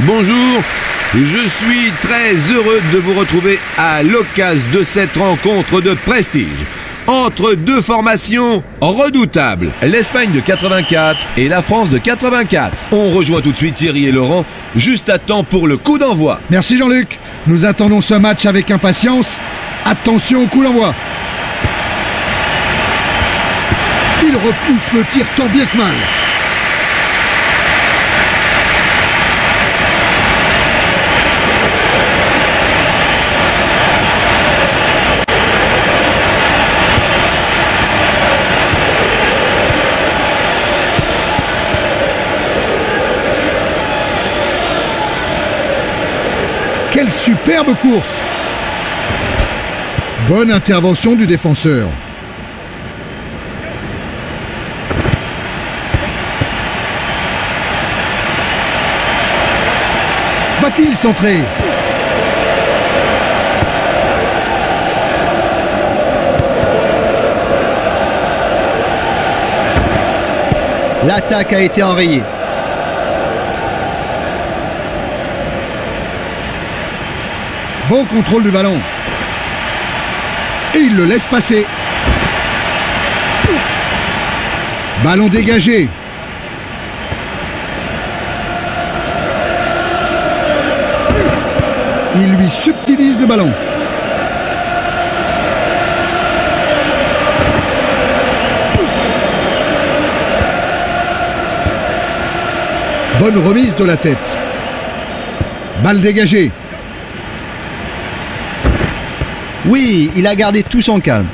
Bonjour, je suis très heureux de vous retrouver à l'occasion de cette rencontre de prestige entre deux formations redoutables, l'Espagne de 84 et la France de 84. On rejoint tout de suite Thierry et Laurent, juste à temps pour le coup d'envoi. Merci Jean-Luc, nous attendons ce match avec impatience. Attention au coup d'envoi. Il repousse le tir tant bien que mal. Quelle superbe course! Bonne intervention du défenseur. Va-t-il centrer? L'attaque a été enrayée. Bon contrôle du ballon. Et il le laisse passer. Ballon dégagé. Il lui subtilise le ballon. Bonne remise de la tête. Balle dégagée. Oui, il a gardé tout son calme.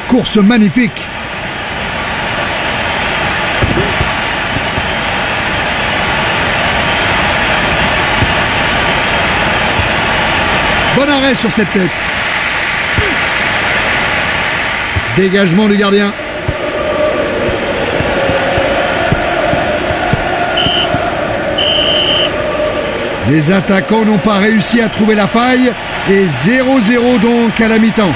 Course magnifique. Bon arrêt sur cette tête. Dégagement du gardien. Les attaquants n'ont pas réussi à trouver la faille et 0-0 donc à la mi-temps.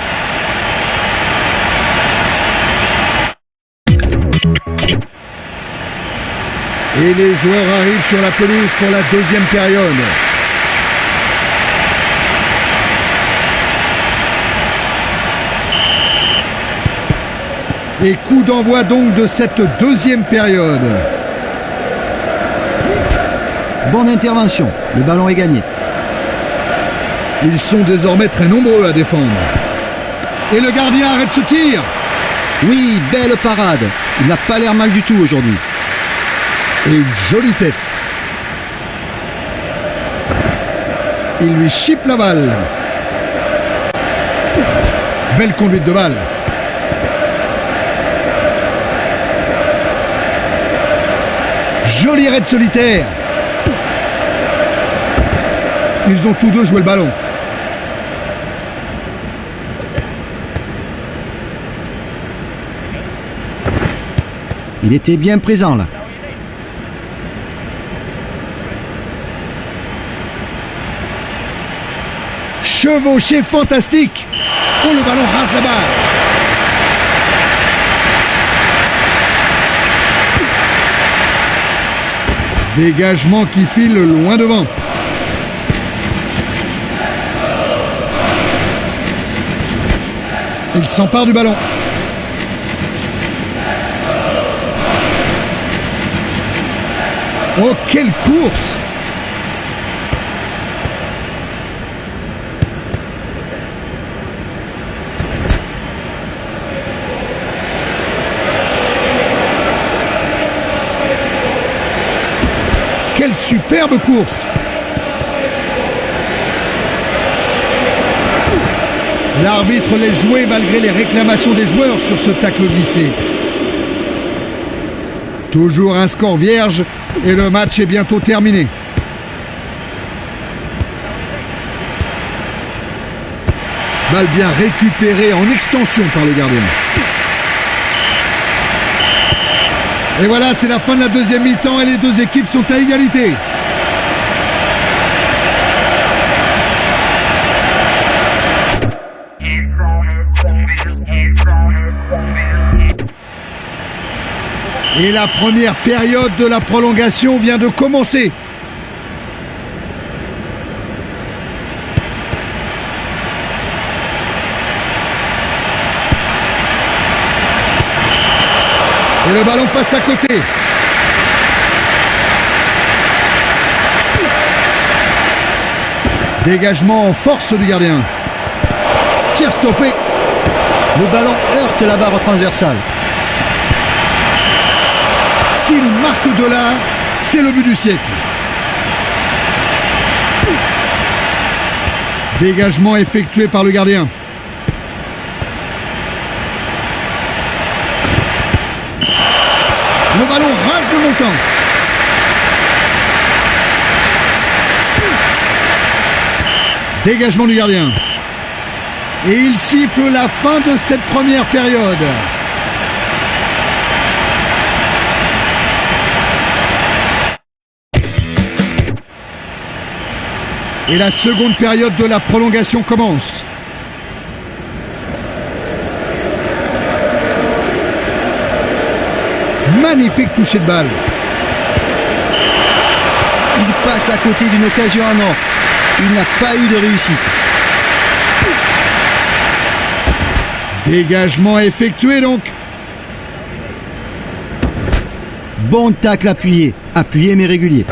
Et les joueurs arrivent sur la pelouse pour la deuxième période. Et coup d'envoi donc de cette deuxième période. Bonne intervention, le ballon est gagné. Ils sont désormais très nombreux à défendre. Et le gardien arrête ce tir. Oui, belle parade. Il n'a pas l'air mal du tout aujourd'hui. Et une jolie tête. Il lui chipe la balle. Belle conduite de balle. Joli raid solitaire. Ils ont tous deux joué le ballon. Il était bien présent là. Chevauché fantastique. Oh, le ballon rase la barre. Dégagement qui file loin devant. Il s'empare du ballon. Oh, quelle course! Quelle superbe course! L'arbitre laisse jouer malgré les réclamations des joueurs sur ce tacle glissé. Toujours un score vierge et le match est bientôt terminé. Balle bien récupérée en extension par le gardien. Et voilà, c'est la fin de la deuxième mi-temps et les deux équipes sont à égalité. Et la première période de la prolongation vient de commencer. Et le ballon passe à côté. Dégagement en force du gardien. Tir stoppé. Le ballon heurte la barre transversale. S'il marque de là, c'est le but du siècle. Dégagement effectué par le gardien. Le ballon rase le montant. Dégagement du gardien. Et il siffle la fin de cette première période. Et la seconde période de la prolongation commence. Magnifique toucher de balle. Il passe à côté d'une occasion en or. Il n'a pas eu de réussite. Dégagement effectué donc. Bon tacle appuyé. Appuyé mais régulier.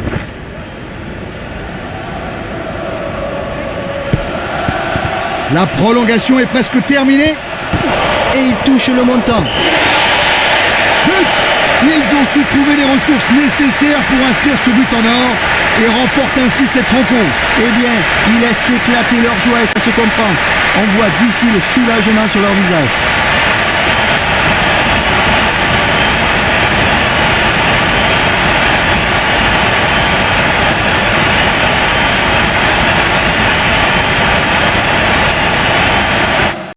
La prolongation est presque terminée. Et il touche le montant. But! Ils ont su trouver les ressources nécessaires pour inscrire ce but en or et remportent ainsi cette rencontre. Eh bien, il laisse éclater leur joie et ça se comprend. On voit d'ici le soulagement sur leur visage.